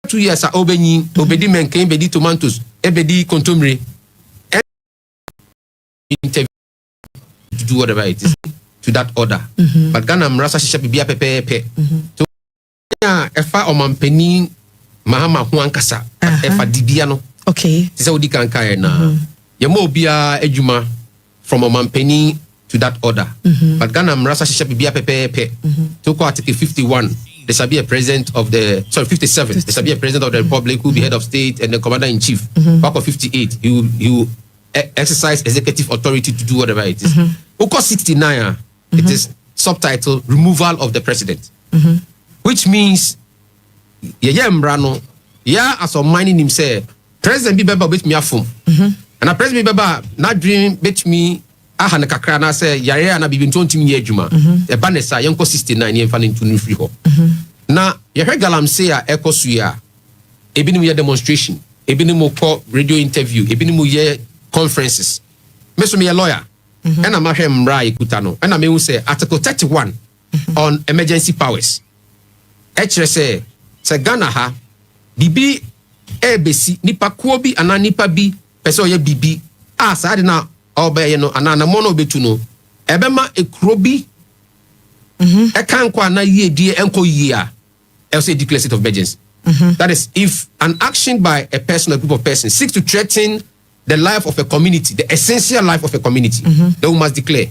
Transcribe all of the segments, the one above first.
2 years obedi menken bedi tomatoes ebedi kontomire interview to do whatever it is to that order. But Ghana mrasa shisha bibia pepe. So efa omampeni Mahama huankasa efa dibia no. Okay. Tisa odi kanka na. Yemo obia ejuma from omampeni to that order. But Ghana mrasa shisha bibia pepe. To Article 51. There shall be a president of the 57. There shall be a president of the republic who will be head of state and the commander in chief. Article 58. You exercise executive authority to do whatever it is. Article 69. It is subtitle removal of the president, which means as of mining him say President Bibeba bet me afum, and a President Bibeba not dream bet me. Aha na kakra na say yare na bibin 20 year juma e ba ne sa yenko 69 yen fa ne ntunu free ho na ye hwe galam say a ekosu ya ebinim ye demonstration ebinim ko radio interview ebinim ye conferences meso me lawyer and na ma hwe mra ikuta no and na me hu say article 31 on emergency powers kire say Ghana ha bibi ebesi nipa ko bi ana nipa bi pese oye bibi sa de na obey no anana mono betu no ebema ekrobi kan kwa na ye die enko ye a say declare state of emergency. That is, if an action by a person or group of persons seeks to threaten the life of a community, the essential life of a community, then we must declare.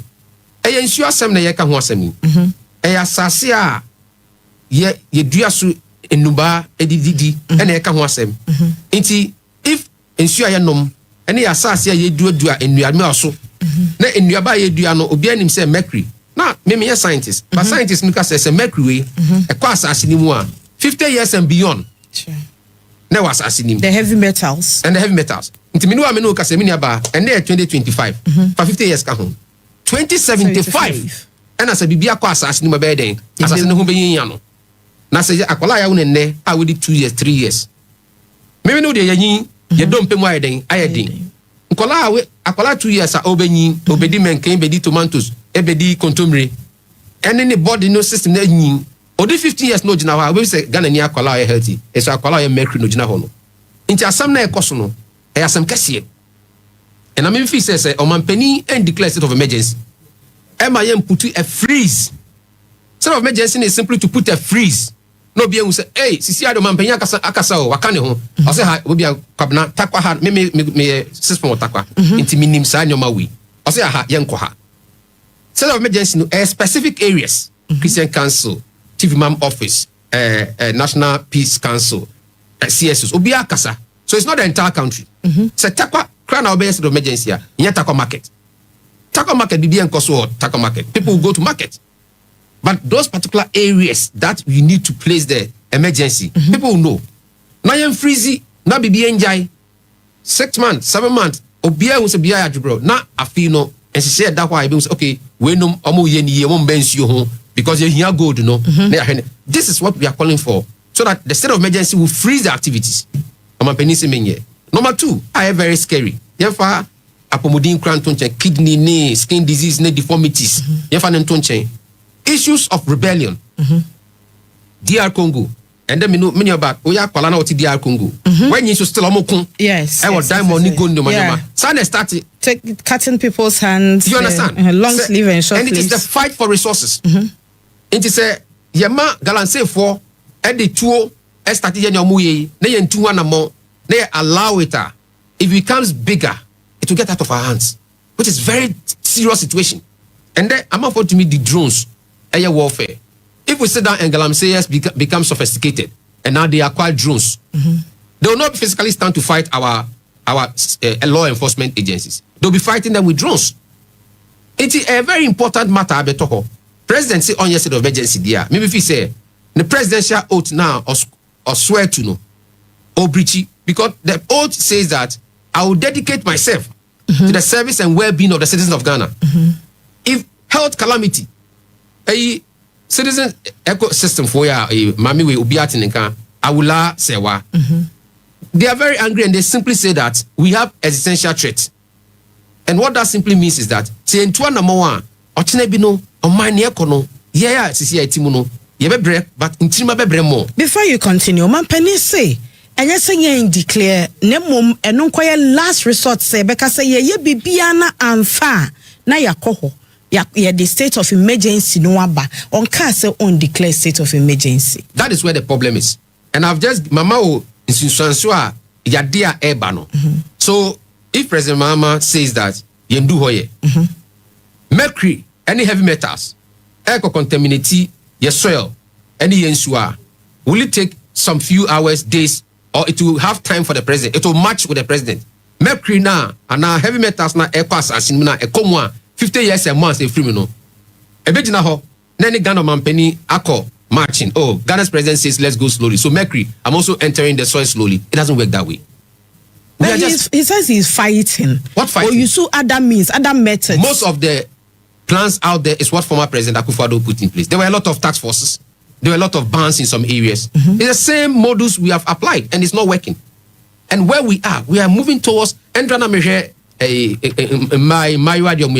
E ensure asem na ye ka ho asem e asase a ye dua so enuba edididi e na ye ka ho asem nti if ensure ye nom ene ya asase ye duadua enuame oso na enuaba ye dua no obi anim say mercury na me scientist but scientists nuka say mercury e kwa asase ni mu a 50 years and beyond na was asase ni the heavy metals nti minu amenu ka say mini aba ene 2025 for 50 years ka ho 2075 ena say bibia kwa asase ni mabe den asase ne ho be yin ya no na say akola ya wo ne a we 2 years 3 years me no de yin ye dompe mu ayeden akola 2 years obedi menken bedi tomatoes ebedi kontomire ene ne body no system na yin odi 50 years no gina ho we say Ghana ni akola healthy so akola mercury no gina ho no nti asam na ekoso no e asam kese and I mean fi say omampani and declare state of emergency yem put a freeze. State of emergency is simply to put a freeze. No be able say, hey, sisi ado mampanya akasa o wakane ho. I say ha obi kwabna takwa ha me system takwa. Inti minim sa nyoma wi. I say ha yenko ha. State of emergency no specific areas. Christian Council, TV Mam Office, National Peace Council, CSOs. Obi akasa. So it's not the entire country. Say takwa crown obey state of emergency ya. Nya takwa market. Takwa market bibi enkoso takwa market. People will go to market. But those particular areas that we need to place the emergency, people will know. Na yen freezy, na bibi enjai. 6 months, 7 months, obia who se bia adubro. Na afi no, and she said that why I be say, okay, we no omo ye ni ye won bensi yo ho because you hear gold no. This is what we are calling for, so that the state of emergency will freeze the activities. Omapenisi menye. Number 2, I very scary. Yefa apomodin kran tonchen, kidney ne, skin disease ne, deformities. Yefa nen tonchen. Issues of rebellion. DR Congo. And then many about Oya Palana oti DR Congo. When you still omokun. Yes. I was diamond ni go no manyama. Sane started cutting people's hands. You understand? Long sleeve and short sleeve. And it is the fight for resources. It is a yema galanse for the tuo started yen omuye na yen tu wana mo na allow it if it becomes bigger it will get out of our hands, which is very serious situation. And then I'm afford to me the drones air warfare. If we sit down and Galamseyers become sophisticated and now they acquire drones, they will not physically stand to fight our law enforcement agencies. They'll be fighting them with drones. It is a very important matter. Abetoko President say on your state of emergency there. Maybe if he say the presidential oath now or swear to no or breachy, because the oath says that I will dedicate myself to the service and well-being of the citizens of Ghana. If health calamity, a citizen ecosystem for ya mami we ubiati nka awula sewa. They are very angry and they simply say that we have existential threat. And what that simply means is that say into number one, ochine bi no omani ekono yeah sisi etimu no ye bebre but intima bebre more. Before you continue, man penny say And yes, say declare nemum and no last resort say because say ye bibiana and fa na yakoho. Yeah, the state of emergency no aba on say on declare state of emergency. That is where the problem is. And I've just Mama o insinuanswa ya dia eba no. So if President Mahama says that yendu hoye, mercury, any heavy metals, eco contaminate your soil, any yensua, will it take some few hours, days, or it will have time for the president? It will match with the president. Mercury na and now heavy metals na eco assassin na eco 50 years a month a free no. Ebejina ho, nani Ghana mampeni ako marching. Oh, Ghana's president says let's go slowly. So Mercury, I'm also entering the soil slowly. It doesn't work that way. He says he's fighting. What fighting? Or you saw other means, other methods. Most of the plans out there is what former President Akufo-Addo put in place. There were a lot of task forces. There were a lot of bans in some areas. It's the same modus we have applied, and it's not working. And where we are moving towards Endrana Measure. My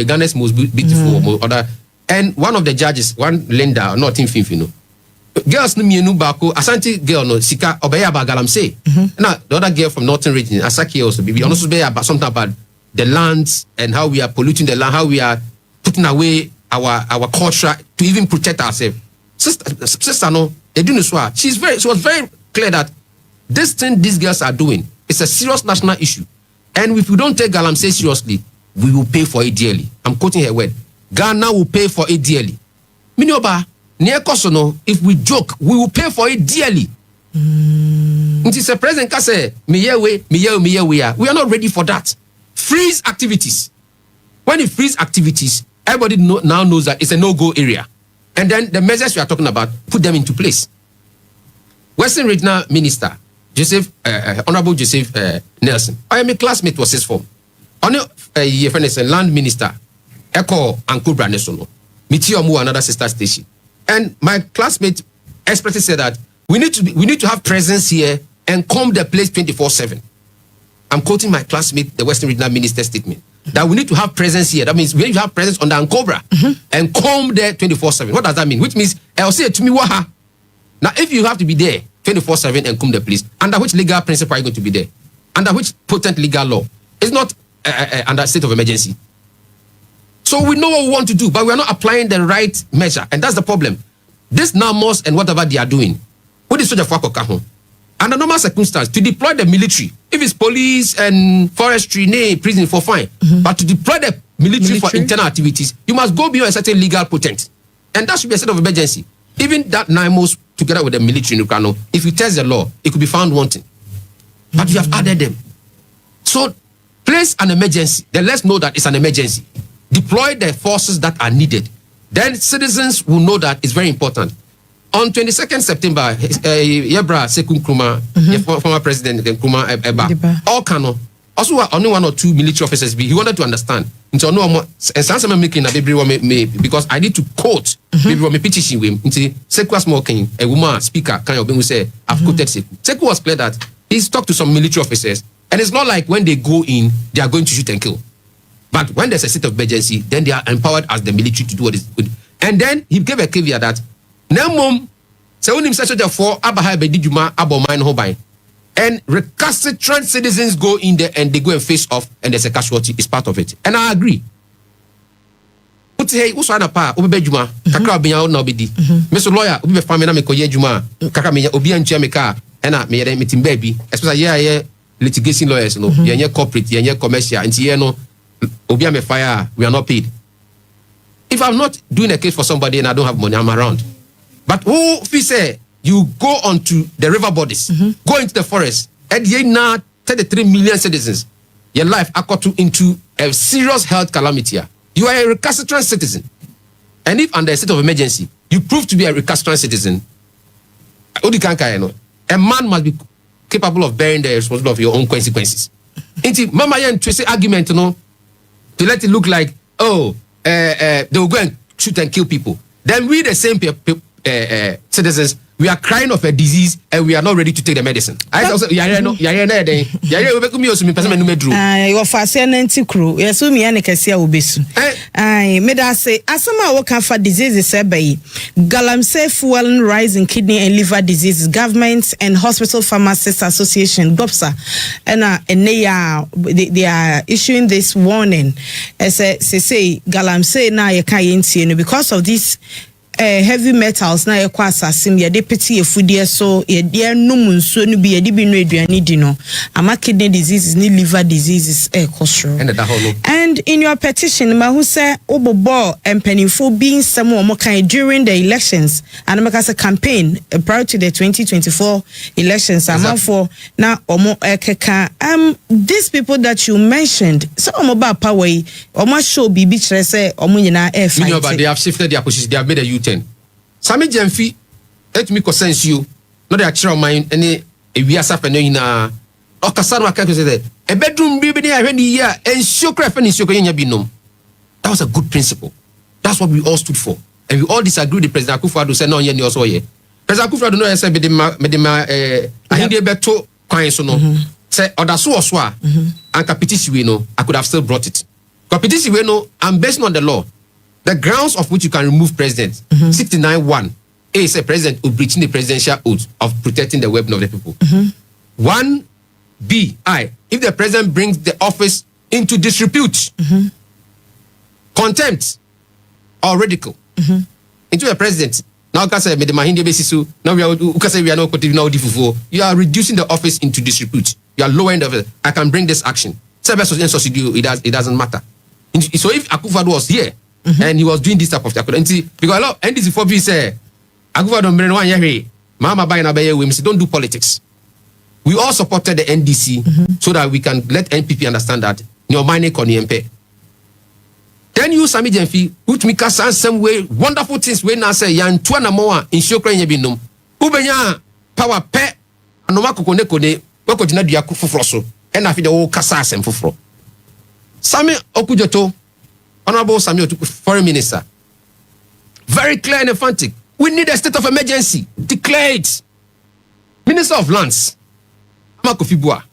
Ghana's most beautiful other, and one of the judges, one Linda, not in Finfino. Girls no mienu bako, Asante girl no sika obeya ba galamsey. Now the other girl from Northern region, Asaki also be also be about something about the lands and how we are polluting the land, how we are putting away our culture to even protect ourselves. Sister no, they do so. She was very clear that this thing these girls are doing is a serious national issue. And if we don't take Galamsey seriously, we will pay for it dearly. I'm quoting her word. Ghana will pay for it dearly. Minioba, near Kosono, if we joke, we will pay for it dearly. It is a president can say, we are not ready for that. Freeze activities. When you freeze activities, everybody now knows that it's a no-go area. And then the measures we are talking about, put them into place. Western Regional Minister, Honorable Joseph Nelson. I am a classmate was his form. On a land minister, Echo and Kubra Nesono. Mitiomu another sister station. And my classmate expressly said that we need to have presence here and comb the place 24/7. I'm quoting my classmate, the Western Regional Minister statement. That we need to have presence here. That means we need to have presence on the Ankobra and comb there 24/7. What does that mean? Which means I'll say to me, waha. Now, if you have to be there 24/7 and comb the place, under which legal principle are you going to be there? Under which potent legal law? It's not under state of emergency. So we know what we want to do, but we are not applying the right measure, and that's the problem. This NAMOS and whatever they are doing, what is such a fuck under normal circumstances, to deploy the military, if it's police and forestry, prison for fine, but to deploy the military for internal activities, you must go beyond a certain legal potent, and that should be a state of emergency. Even that NAMOS together with the military in Ukraine, if you test the law, it could be found wanting. But you have added them. So place an emergency. Then let's know that it's an emergency. Deploy the forces that are needed. Then citizens will know that it's very important. On 22nd September, Yebra Sekun Kruma, former President Kruma Eba, all Kano, also only one or two military officers, he wanted to understand. Into no more, and some making a baby because I need to quote baby me petition with into Seku smoking a woman speaker kind of say I've quoted Seku. Seku was clear that he's talked to some military officers, and it's not like when they go in, they are going to shoot and kill. But when there's a state of emergency, then they are empowered as the military to do what is good. And then he gave a caveat that Namum se unim se for Abaha Bedijuma Abomine Hobine. And recalcitrant citizens go in there and they go and face off, and there's a casualty. It's part of it. And I agree. But hey, what's on a pa? Obi Juma, Kaka be out now be di. Mr. Lawyer, Obi family na me koye Juma, Kaka me Obi and Jamaica, and I me meeting baby. Especially yeah, litigation lawyers, no, yeah, corporate, yeah, commercial, and yeah, no, Obi me fire, we are not paid. If I'm not doing a case for somebody and I don't have money, I'm around. But who if he say you go onto the river bodies, go into the forest, and you now 33 million citizens, your life into a serious health calamity. You are a recalcitrant citizen. And if under a state of emergency, you prove to be a recalcitrant citizen, a man must be capable of bearing the responsibility of your own consequences. Inti mama yen twist argument, to let it look like, they will go and shoot and kill people. Then we the same citizens we are crying of a disease and we are not ready to take the medicine. I also yare no we be osu me person me numedru. Your fase na ntikru. Yesu me ya ne kese a obesu. Me da say asema wo kan fa diseases ebe galamsey fuel rise in kidney and liver diseases. Government and Hospital Pharmacists Association GOPSA and they are issuing this warning as say galamsey na ye kan yentie no because of this heavy metals na ye kwa asasim ye de peti efudie so ye de num nsuo no bi ye de bi no aduane di no ama kidney diseases ni liver diseases kosro and in your petition ma who say obobo empanifo bi nsem o mo kan during the elections and make us a campaign prior to the 2024 elections amafo na omo ekeka these people that you mentioned so omo ba power omo show bibi kire say omo nyina fight they have shifted their position, they have made a U-turn. Sami Jemfi, let me consense you. Not the actual mind, any we are suffering na. Okasano akako say a bedroom bibi ni ahwe ni ya ensure craft and ensure nya binom. That was a good principle. That's what we all stood for. And we all disagree with President Akufo-Addo say no nya ni also here. President Akufo-Addo no say medema ahinde beto kwan so no. Say odaso oso a anka petition we no I could have still brought it. Because petition we no I'm based on the law. The grounds of which you can remove president, 69(1), A is a president who breaching the presidential oath of protecting the weapon of the people. 1(b), I, if the president brings the office into disrepute, contempt, or ridicule into the president. Now, you are reducing the office into disrepute. You are lowering the office. I can bring this action. It doesn't matter. So if Akufo-Addo was here, and he was doing this type of thing. Because a lot NDC for people say, Mahama don't do politics. We all supported the NDC so that we can let NPP understand that your money can MP. Then you Sami Jemfi, which make us some way wonderful things when I say yan tuana moa in Shokran Yabinum. Ubenya power pe anomako kone wako jina dia kufufroso. And I feel the whole Kasas and Fufro. Sami Okujoto. Honorable Samuel, Foreign Minister, very clear and emphatic. We need a state of emergency. Declare it. Minister of Lands, Makofibua.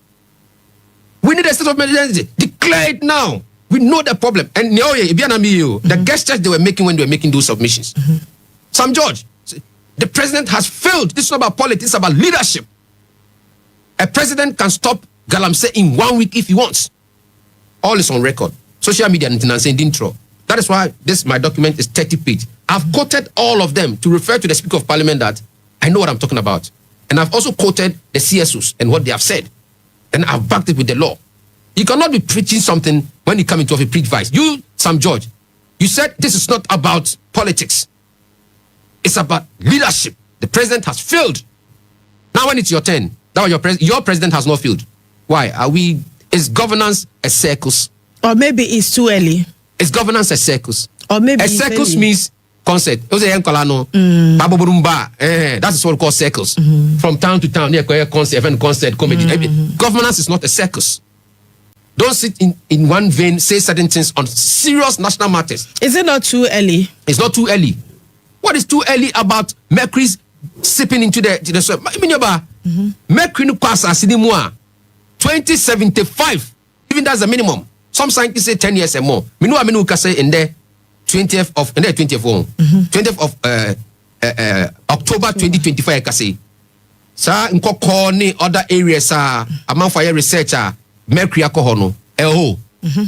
We need a state of emergency. Declare it now. We know the problem. And the gestures they were making when they were making those submissions. Sam George, the president has failed. This is not about politics, it's about leadership. A president can stop Galamsey in 1 week if he wants. All is on record. Social media and intro. That is why my document is 30 pages. I've quoted all of them to refer to the Speaker of Parliament that I know what I'm talking about. And I've also quoted the CSOs and what they have said. And I've backed it with the law. You cannot be preaching something when you come into a preach vice. You, Sam George, you said this is not about politics. It's about leadership. The president has failed. Now when it's your turn, now your president has not failed. Why? Is governance a circus? Or maybe it's too early. Is governance a circus? Or maybe a circus means concert. That's what we call circles. From town to town, concert, comedy. Governance is not a circus. Don't sit in one vein, say certain things on serious national matters. Is it not too early? It's not too early. What is too early about mercury sipping into the soil? Mercury 2075. Even that's the minimum. Some scientists say 10 years and more. Minu can say in the 20th of October 2025 can say. Sa nkoko ni other areas among fire researcher mercury alcohol no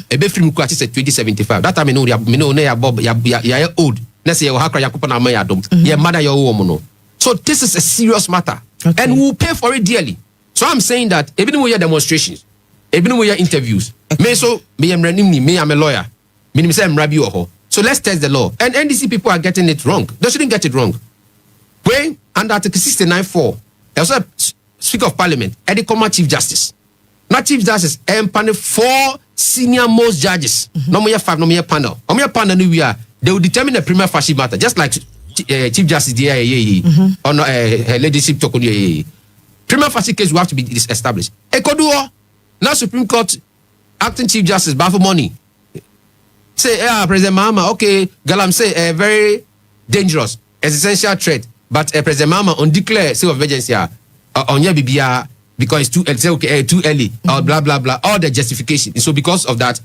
ebe film kwati say 2075. That time minu na ya old. Na say you hakra yakopon na ya dom. Your mother your woman no. So this is a serious matter. Okay. And we will pay for it dearly. So I'm saying that even when you demonstrations, even when you interviews, me am a lawyer. So let's test the law. And NDC people are getting it wrong. They shouldn't get it wrong. When under Article 69(4), there's a Speaker of Parliament, Eddie Koma Chief Justice. Not Chief Justice, and 4 senior most judges. No more 5, no more panel. No more panel, they will determine the prima facie matter, just like Chief Justice or no, her ladyship Tokoni. Prima facie case will have to be established. Ekoduo, now Supreme Court acting Chief Justice, Bafo Money. Say, President Mahama, okay, Galamsey, very dangerous, existential threat. but President Mahama on declare state of emergency on your BBR because it's too early or blah blah blah, all the justification. So because of that,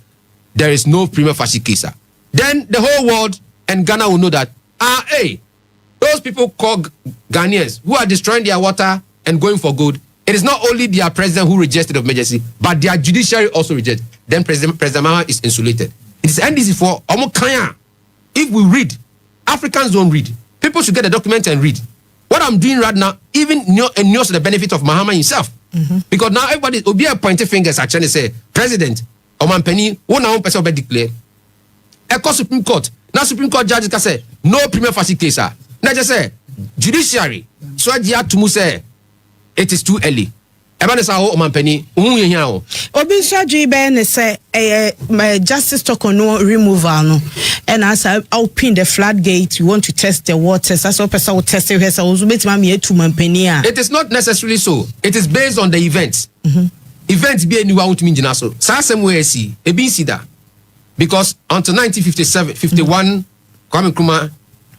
there is no prima facie case. Then the whole world and Ghana will know that hey, those people called Ghanaians who are destroying their water and going for gold, it is not only their president who rejects state of emergency, but their judiciary also rejects. Then President Mahama is insulated. It is NDC for Omokanya. If we read, Africans don't read. People should get the document and read. What I'm doing right now, even knows the benefit of Mahama himself. Because now everybody will be pointing fingers actually say, President, Oman Penny, one now person will declare. Echo Supreme Court. Now Supreme Court judges can say, no prima facie case. Now just say, judiciary. So I to say, it is too early. Ebane sa ho Oman Penny, here o. Obi Shaji Ben say my justice talk on no removal no. And as I open the floodgate, you want to test the waters. As a person will test it, so it is not necessarily so. It is based on the events. Events be any want mean so. Sa same way see, e bin see that. Because until 1957, 51, Kwame Nkrumah,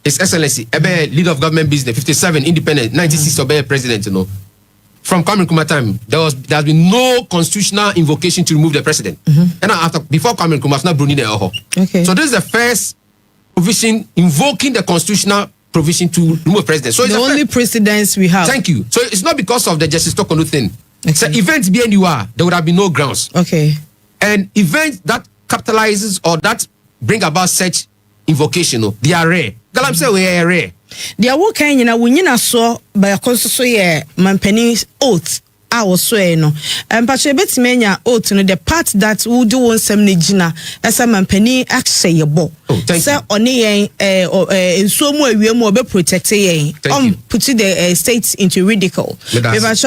His Excellency, leader of government business, 57, independent, 96, president, you know. From Kwame Nkrumah time, there has been no constitutional invocation to remove the president. And before Kwame Nkrumah, it's not Bruni de Oho. Okay. So this is the first provision invoking the constitutional provision to remove president. So it's the only precedents we have. Thank you. So it's not because of the Justice Tokono thing. Okay. So events being you are, there would have been no grounds. Okay. And events that capitalizes or that bring about such invocation, they are rare. Galam say we are rare. The awo kan nyina wunyina so ba yakonso ye mampani oath a wo so no mpache betime nya oath no the part that would do wonsem ne gina esa mampani akse ye bo say one yen enso mu awie mu obe protect yen put the state into ridicule because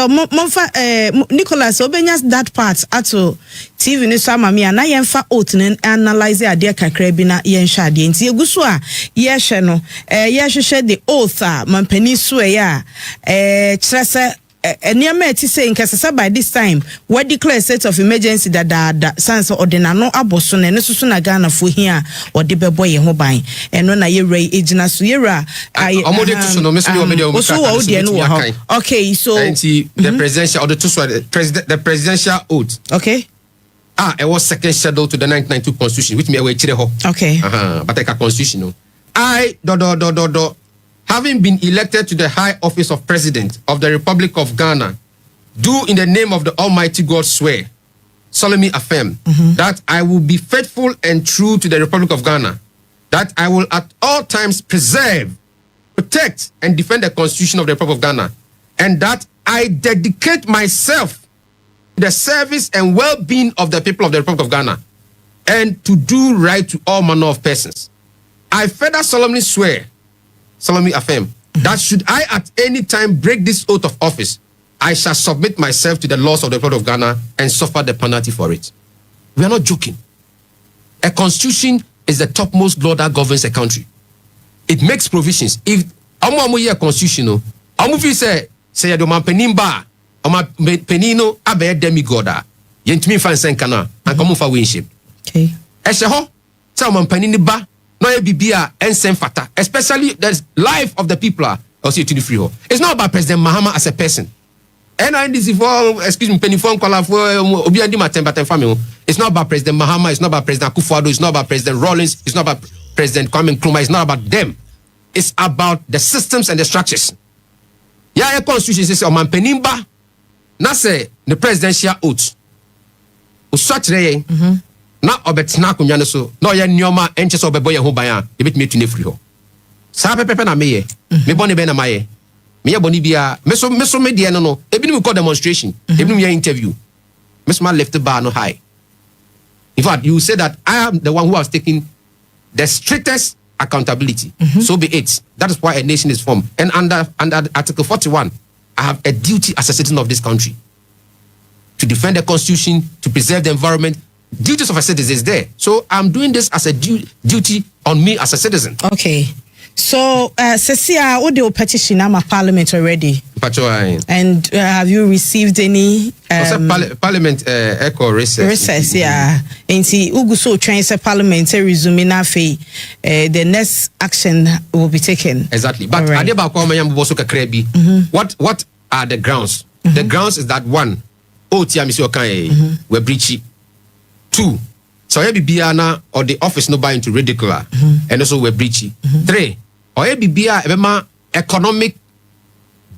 Nicholas obenya that part ato TV ni so amami na yen fa oath ne analyze ade kakra bi na yen hwa ade nti eguso a ye hwe no ye hwehwe the oath a mampani so ya kyerese eniama eti say nkasasa by this time we declare state of emergency da sans ordinano aboso na nesusu na Ghana fo hia ode bebo ye ho ban eno na ye rai ejina so ye ra omode to so no me so we omede okay so the presidential or the presidential oath okay it was second schedule to the 1992 constitution which me we chire ho okay but like a constitution no having been elected to the high office of President of the Republic of Ghana, do in the name of the Almighty God swear, solemnly affirm that I will be faithful and true to the Republic of Ghana, that I will at all times preserve, protect, and defend the Constitution of the Republic of Ghana, and that I dedicate myself to the service and well-being of the people of the Republic of Ghana, and to do right to all manner of persons. I further solemnly swear, solemnly affirm that should I at any time break this oath of office, I shall submit myself to the laws of the Republic of Ghana and suffer the penalty for it. We are not joking. A constitution is the topmost law that governs a country. It makes provisions. If amu ye constitution, amu fi say do man penimba, penino abe demigod a yentimi fan senkana and come for winship. Okay. Ehye ho say man penini no bibia and fata, especially the life of the people are also to the free. It's not about President Mahama as a person. And this is for excuse me, penny phone call for Obiandi Matemba family. It's not about President Mahama, it's not about President Akufo-Addo, it's not about President Rawlings, it's not about President Kwame Nkrumah, it's not about them. It's about the systems and the structures. Yeah, a constitution says Oman Penimba, na say the presidential oath. Usatre na obetina kunya so na oye nyoma enche so obebo ye ho ban a e betime tu ne free ho sa pepepe na meye me boni be na maye me ye boni bia me so me de no ebi ni call demonstration ebi ni interview me so ma left the bar no high. In fact, you say that I am the one who has taken the strictest accountability. So be it. That is why a nation is formed. And under Article 41, I have a duty as a citizen of this country to defend the constitution, to preserve the environment. Duties of a citizen is there. So I'm doing this as a duty on me as a citizen. Okay. So, Cecilia, what the petition am a parliament already? And have you received any parliament echo recess? Yeah. And see, Uguso trains a parliamentary resuming the next action will be taken. Exactly. But what are the grounds? The grounds is that one, we're breachy. Two, so every biana or the office no buy into ridiculous, and also we're breachy. Three, or every bia economic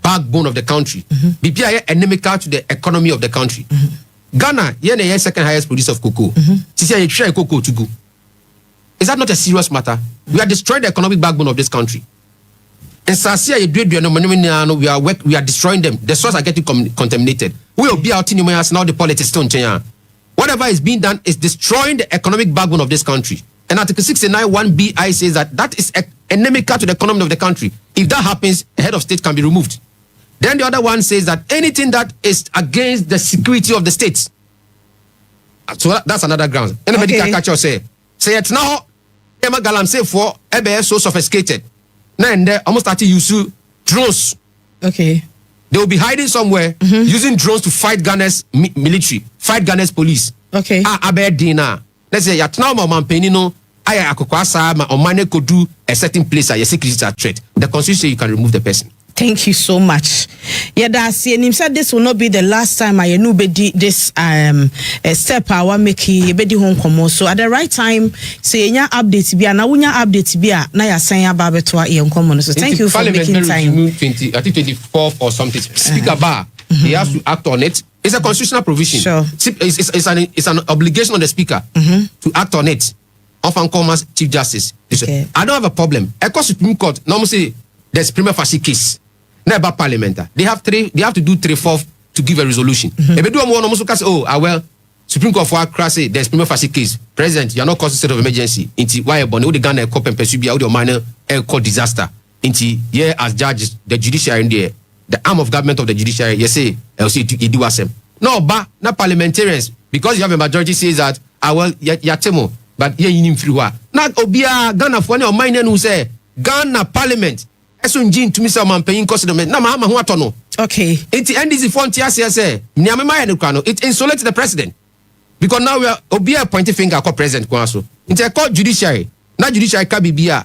backbone of the country. BPI endemical to the economy of the country. Ghana, the second highest producer of cocoa. You try cocoa to go. Is that not a serious matter? We are destroying the economic backbone of this country. And Sasia, we are destroying them. The sources are getting contaminated. We will be out in now the politics don't change. Whatever is being done is destroying the economic backbone of this country. And Article 69 1BI says that is endemical to the economy of the country. If that happens, a head of state can be removed. Then the other one says that anything that is against the security of the states. So that's another ground. Anybody can catch us say it now. Emma Galam say for EBS so sophisticated. Now and there almost started using drones. Okay. They will be hiding somewhere using drones to fight Ghana's military, fight Ghana's police. Okay. Aberdina. Let's say yat now man penino aya akokwasa ma omane could do a certain place your security is at threat. The constitution says you can remove the person. Thank you so much. Yeah, that's it. Him said this will not be the last time I know this step I want make bedi home come. So at the right time, say nya update be na unya update be na ya san ya ba beto a yen come. So thank you for making time. 24 or something. Speaker bar, he has to act on it. It's a constitutional provision. Sure. It's an obligation on the speaker to act on it. Often called as Chief Justice. Okay. I don't have a problem. Across Supreme Court, normally say there's prima facie case. Never parliament. They have to do 3/4 to give a resolution. If they do one almost say, well, Supreme Court for Accra say there's prima facie case. President, you are not causing state of emergency. Inti why born the Ghana cop and pursue be audio minor court disaster. Inti as judges, the judiciary in there, the arm of government of the judiciary, you say LC you do asem. No, but not parliamentarians, because you have a majority says that yatemo, but you in free wa. Not obia Ghana for any minor who say Ghana parliament. Eso njin to Mr. Mampaying considerment. Na Mahama who atono. Okay. It NDC font say Nyamema Yanukrano. It insulates the president. Because now we are obia pointing finger called president Kwanso. It's a court judiciary. Na judiciary ka bibia.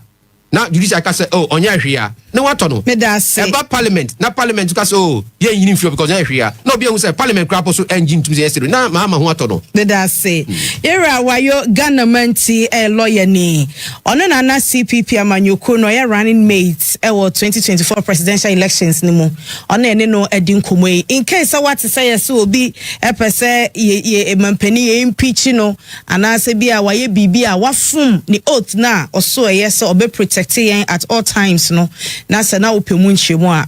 Na judiciary ka say onya hwea. Na watono. Me da say. About parliament. Na parliament ka say ye yin free because onya hwea. No bia who say parliament crap also engine to yesterday. Na Mahama who atono. Me da say. Era wayo Ghana manti lawyer ni. Ono na CPP amanyoko no ye running mate e 2024 presidential elections ni mo. Ono ene no edi nkomo yi. In case what say yes obi pese ye mampani ye impeach no anase bia waye bibia wafum ni oath na oso yes obe protect yen at all times no na se na opemu nchemu a